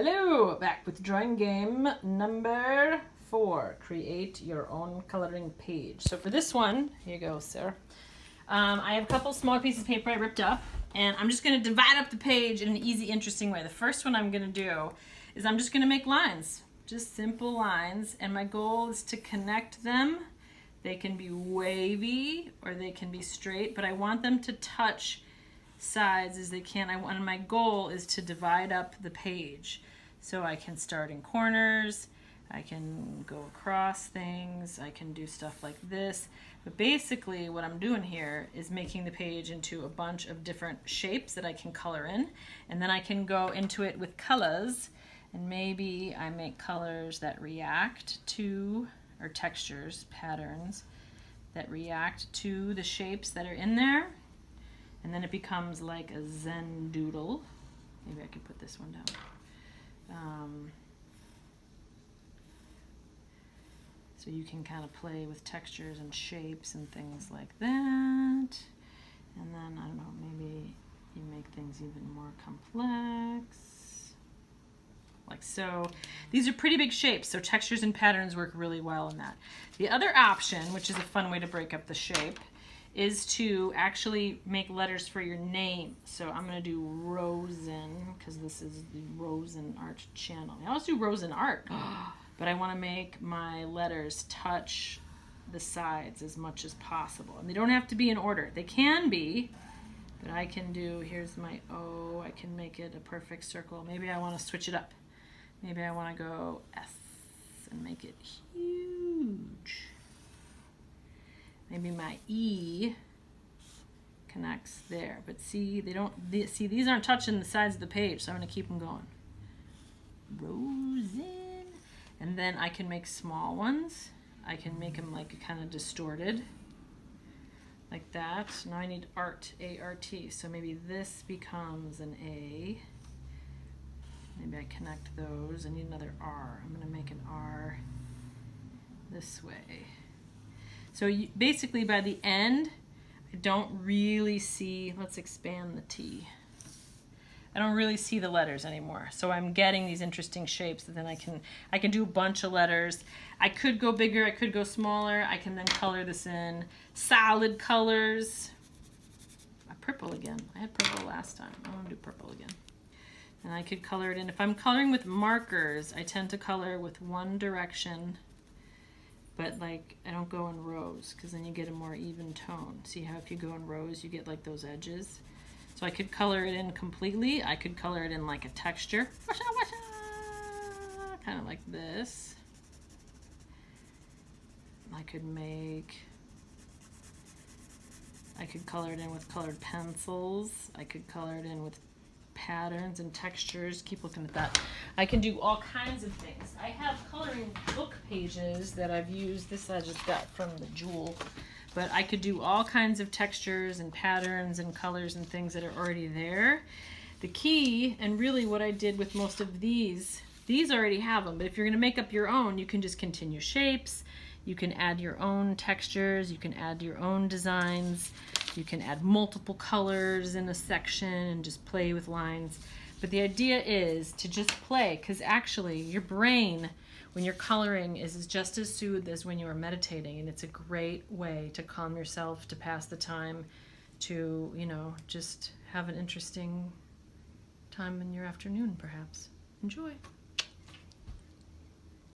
Hello, back with drawing game number 4. Create your own coloring page. So for this one, here you go, sir. I have a couple small pieces of paper I ripped up, and I'm just going to divide up the page in an easy, interesting way. The first one I'm going to do is I'm just going to make lines, just simple lines, and my goal is to connect them. They can be wavy or they can be straight, but I want them to touch sides as they can. And my goal is to divide up the page. So I can start in corners, I can go across things, I can do stuff like this. But basically what I'm doing here is making the page into a bunch of different shapes that I can color in. And then I can go into it with colors, and maybe I make colors that react to, or textures, patterns, that react to the shapes that are in there. And then it becomes like a Zen doodle. Maybe I could put this one down. So you can kind of play with textures and shapes and things like that. And then, I don't know, maybe you make things even more complex. Like so. These are pretty big shapes, so textures and patterns work really well in that. The other option, which is a fun way to break up the shape, is to actually make letters for your name. So I'm going to do Rosen, because this is the Rosen Art channel. I always do Rosen Art, but I want to make my letters touch the sides as much as possible. And they don't have to be in order. They can be, but I can do, here's my O, I can make it a perfect circle. Maybe I want to switch it up. Maybe I want to go S and make it huge. Maybe my E connects there, but see, these aren't touching the sides of the page, so I'm going to keep them going. Rosen. And then I can make small ones. I can make them like kind of distorted, like that. Now I need art, A-R-T, so maybe this becomes an A. Maybe I connect those. I need another R. I'm going to make an R this way. So basically by the end, I don't really see, let's expand the T. I don't really see the letters anymore. So I'm getting these interesting shapes that then I can do a bunch of letters. I could go bigger, I could go smaller. I can then color this in solid colors. Purple again. I had purple last time. I want to do purple again. And I could color it in. If I'm coloring with markers, I tend to color with one direction. But like, I don't go in rows because then you get a more even tone. See how if you go in rows, you get like those edges. So I could color it in completely. I could color it in like a texture. Kind of like this. I could color it in with colored pencils. I could color it in with patterns and textures. Keep looking at that. I can do all kinds of things. I have coloring book pages that I've used. This I just got from the Jewel. But I could do all kinds of textures and patterns and colors and things that are already there. The key, and really what I did with most of these already have them, but if you're going to make up your own, you can just continue shapes. You can add your own textures. You can add your own designs. You can add multiple colors in a section and just play with lines. But the idea is to just play, because actually your brain, when you're coloring, is just as soothed as when you are meditating. And it's a great way to calm yourself, to pass the time, to, you know, just have an interesting time in your afternoon, perhaps. Enjoy.